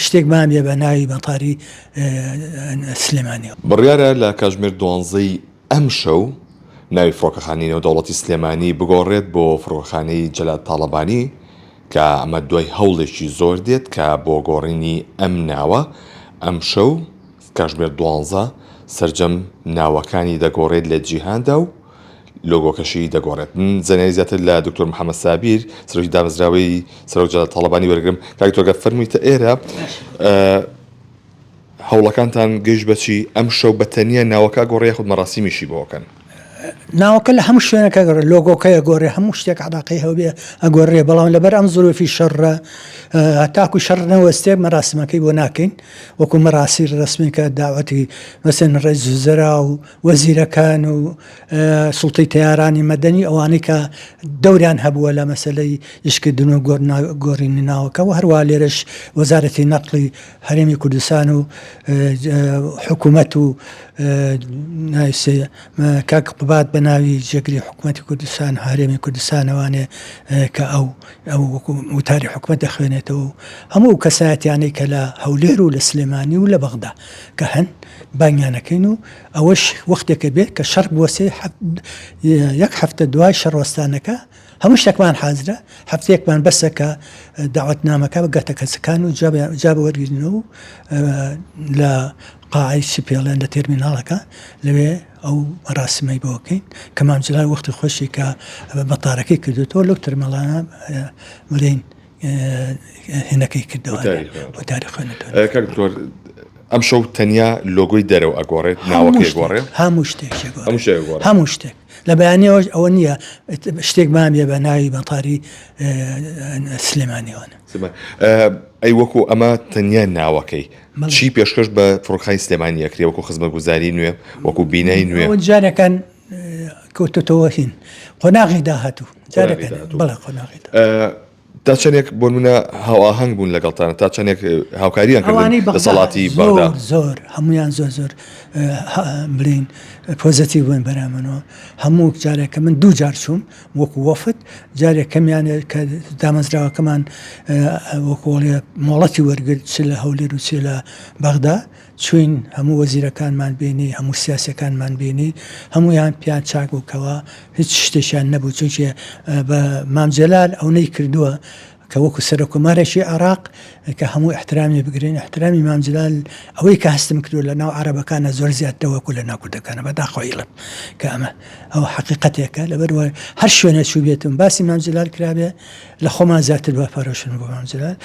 شتێک مامێ بە ناوی مەتاری سلێمانی. بڕیارە لە کاتژمێر 12 ئەم شەو ناوی فڕۆکەخانەی نێودەوڵەتی سلێمانی بگۆڕێت بۆ فڕۆکەخانەی جەلات تاڵەبانی کە ئەمە دوای هەوڵێکی زۆر دێت کە بۆ گۆڕینی ئەم ناوە ئەم شەو کاتژمێر 12 سەرجەم ناوەکانی دەگۆڕێت لە جیهاندا و لۆگۆکەشی دەگۆڕێت. من زانیاری زیاتر لە دکتۆر محەممەد سابیر سەرۆکی دامەزراوەی سەرۆک جەلات تاڵەبانی وەرگرم. کاک تۆگە فەرموویتە ئێرە هەوڵەکانتان گەیشت بەچی ئەم شەو بەتەنیا ناوەکە گۆڕێ خود مەراسیمیشی بۆکەن. ناوەکە لە هەموو شوێنەکە گەڕێ لۆگۆکەیە گۆڕێ هەموو شتێک علاقەی هەبێ ئەگۆڕێ بەڵام لەبەر ئەم زۆرۆفی شەڕە تاکو شەڕ نەوەستێ مەراسمەکەی بۆ ناکەین وەکو مەراسی ڕسمیکە داوەتی مەسەن ڕێز وزەرا و وەزیرەکان و سوڵتەی تەیارانی مەدەنی ئەوانەی کە دەوریان هەبووە لە مەسەلەی یشکردن و گۆڕینی ناوەکە و هەروە لێرەش وەزارەتی نەقلی هەرێمی کوردستان و حکوومەت و کاک قوبات بە ناوی جێگری حکوومەتی کوردستان هەرێمی کوردستانەوانێ کە ئەو وتاری حکوومەت دەخوێنێتەوە هەموو کەسایەتیانەی کە لە هەولێر و لە سلێمانی و لە بەغدا کە هەن بانگیانەکەین و ئەوەش وەختێکە بێت کە شەڕ بوەسێ یەک هەفتە دوای شەڕوەستانەکە هەموو شتێکمان حازرە هەفتەیەکمان بەسە کە داوەتنامەکە بگاتە کەسەکان و جا بەوەرگرتنەوە لە قاعی سپێڵێن لە تێرمیناڵەکە لەوێ ئەو مەراسمەی بۆکەین کە مامجلال وەختی خۆشی کە بەتارەکەی کردوەوە لەو تەرمەڵانە بڵێن هێنەکەی کردەوە بۆ تاریخ خوێنێتەوە. ئەم شەو تەنیا لۆگۆی دەرەوە ئەگۆڕێت ناوەکەی گۆڕێ هەموو شتێک لە بەیانەوە ئەوە نییە شتێک مامێ بە ناوی مەتاری سلێمانیوانە. ئەی وەکو ئەمە تەنیا ناوەکەی چی پێشکەش بە فڕۆکەخانەی سلێمانی ئەکرێ وەکو خزمەتگوزاری نوێ وەکو بینایی نوێ جارەکان کەوتەوە هین قۆناغی داهاتوو بەڵێ قۆناغی تا چەندێک بۆ منە هاواهەنگ بوون لەگەڵتانە تا چەندێک هاوکاریان کردن لەسەڵاتی بەغدا زۆر هەمویان زۆر بڵین پۆزەتیڤ بوون بەرامەنەوە هەموو جارێکە من دوو جار چووم وەکو وەفد جارێک کەمیانە کە دامەزراوەکەمان وەکوڵێ مۆڵەتی وەرگرت چ لە هەولێر و چ لە بەغدا چوین هەموو وەزیرەکانمان بینی هەموو سیاسەکانمان بینی هەمویان پیان چاک بووکەوە هیچ شتێکیان نەبوو چونکە بە مامجلال ئەوەی کردووە کە وەکو سەرۆکومارێکی عێراق کە هەموو احترامی بگرین احترامی مامجلال ئەوەی کە هەستم کردو لە ناو عەرەبەکانە زۆر زیاترە وەکو لە ناو کوردەکانە بەداخۆیڵم کە ئەمە ئەو حەقیقەتێکە لەبەرەوە هەر شوێنە چوو بێتم باسی مامجلال کرابێ لە خۆمان زیاتر بە پەرۆشن بۆ مامجلال